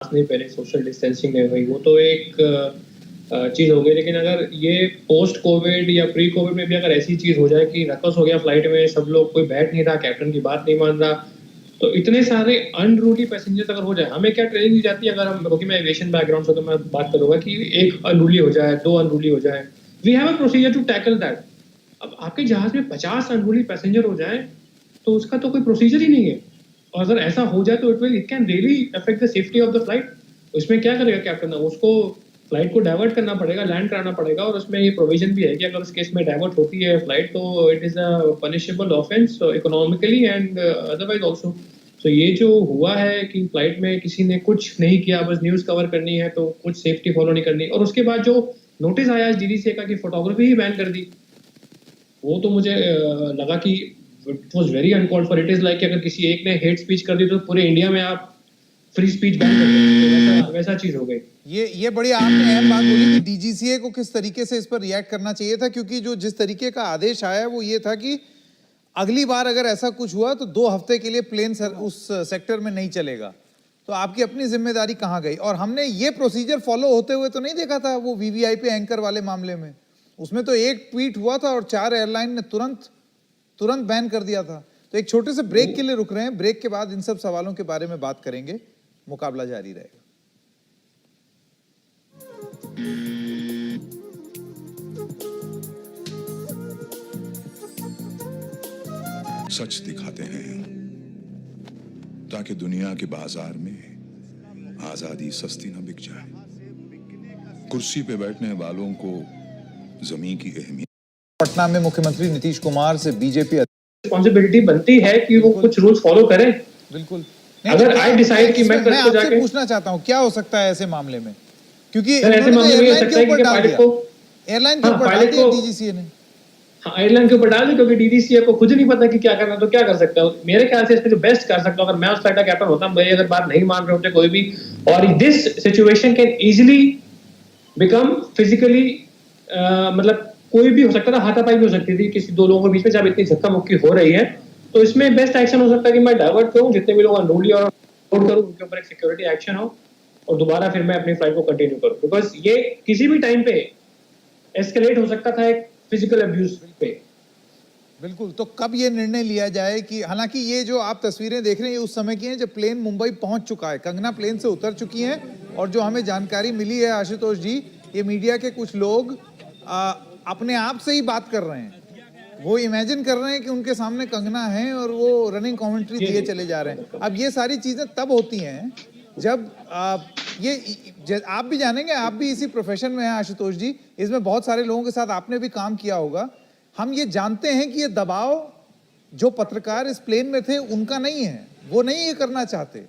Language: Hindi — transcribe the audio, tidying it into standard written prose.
नहीं पहले सोशल डिस्टेंसिंग नहीं हुई, वो तो एक चीज हो गई। लेकिन अगर ये पोस्ट कोविड या प्री कोविड में भी अगर ऐसी चीज हो जाए कि रकस हो गया फ्लाइट में, सब लोग, कोई बैठ नहीं रहा, कैप्टन की बात नहीं मान रहा, तो इतने सारे अनरूली पैसेंजर्स अगर हो जाए, हमें क्या ट्रेनिंग दी जाती है? अगर हम, क्योंकि मैं एविएशन बैकग्राउंड से, तो मैं बात करूंगा कि एक अनरूली हो जाए, दो अनरूली हो जाए, we have a procedure to tackle that. अब आपके जहाज में 50 अनरूली पैसेंजर हो जाए तो उसका तो कोई प्रोसीजर ही नहीं है। और अगर ऐसा हो जाए तो it can really affect the safety of the flight. उसमें क्या करेगा कैप्टन? उसको फ्लाइट को डाइवर्ट करना पड़ेगा, लैंड कराना पड़ेगा। और उसमें ये प्रोविजन भी है कि अगर उस केस में डाइवर्ट होती है फ्लाइट तो it is a punishable offence economically and otherwise also. तो ये जो हुआ है कि फ्लाइट में किसी ने कुछ नहीं किया, बस न्यूज कवर करनी है, तो कुछ सेफ्टी फॉलो नहीं करनी, और उसके बाद जो नोटिस आया डीडीसी का कि फोटोग्राफी ही बैन कर दी, वो तो मुझे लगा कि it was very uncalled for. It is like अगर किसी एक ने हेट स्पीच कर दी तो पूरे इंडिया में आप फ्री स्पीच बैन कर देते, तो वैसा चीज हो गई। ये बड़ी आपने अहम बात बोली कि डीजीसीए को किस तरीके से इस पर रिएक्ट करना चाहिए था, क्योंकि जो जिस तरीके का आदेश आया वो ये था कि अगली बार अगर ऐसा कुछ हुआ तो 2 हफ्ते के लिए प्लेन उस सेक्टर में नहीं चलेगा। तो आपकी अपनी जिम्मेदारी कहाँ गई? और हमने ये प्रोसीजर फॉलो होते हुए तो नहीं देखा था वो वीवीआईपी एंकर वाले मामले में। उसमें तो एक ट्वीट हुआ था और 4 एयरलाइन ने तुरंत बैन कर दिया था। तो एक छोटे से ब्रेक के लिए रुक रहे हैं, ब्रेक के बाद इन सब सवालों के बारे में बात करेंगे, मुकाबला जारी रहेगा। सच दिखाते हैं ताकि दुनिया के बाजार में आजादी सस्ती न बिक जाए, कुर्सी पे बैठने वालों को जमीन की अहमियत। पटना में मुख्यमंत्री नीतीश कुमार से बीजेपी रिस्पॉन्सिबिलिटी बनती है कि वो कुछ रूल्स फॉलो करें। बिल्कुल। अगर आई डिसाइड कि मैं आपसे पूछना चाहता हूँ क्या हो सकता है ऐसे मामले में, क्योंकि ऐसे मामले में सकता है कि पायलट को, एयरलाइन के ऊपर डाल दिया डीजीसीए ने। एयरलाइन के ऊपर डाल दी, क्योंकि डीडीसीए को खुद नहीं पता कि क्या करना, तो क्या कर सकता है? मेरे ख्याल से इस पे जो बेस्ट कर सकता हूं, अगर मैं उस फ्लाइट का कैप्टन होता, मेरी अगर बात नहीं मान रहे होते कोई भी, और this situation can easily become physically, मतलब कोई भी हो सकता था, हाथापाई भी हो सकती थी किसी 2 लोगों के बीच में, जब इतनी धक्का मुक्की हो रही है। तो इसमें बेस्ट एक्शन हो सकता है कि मैं डाइवर्ट करूं, जितने भी लोग अनरूली और लोड करूं उनके ऊपर एक सिक्योरिटी एक्शन हो, और दोबारा फिर मैं अपनी फ्लाइट को कंटिन्यू करूं, बिकॉज ये किसी भी टाइम पे एस्केलेट हो सकता था एक फिजिकल अब्यूज पे। बिल्कुल। तो कब ये निर्णय लिया जाए कि, हालांकि ये जो आप तस्वीरें देख रहे हैं ये उस समय की हैं जब प्लेन मुंबई पहुंच चुका है, कंगना प्लेन से उतर चुकी हैं, और जो हमें जानकारी मिली है आशुतोष जी, ये मीडिया के कुछ लोग अपने आप से ही बात कर रहे हैं, वो इमेजिन कर रहे हैं कि उनके सामने कंगना है और वो रनिंग कमेंट्री दिए चले जा रहे हैं। अब ये सारी चीजें तब होती हैं जब आप भी जानेंगे, आप भी इसी प्रोफेशन में हैं आशुतोष जी, इसमें बहुत सारे लोगों के साथ आपने भी काम किया होगा। हम ये जानते हैं कि ये दबाव जो पत्रकार इस प्लेन में थे उनका नहीं है, वो नहीं ये करना चाहते,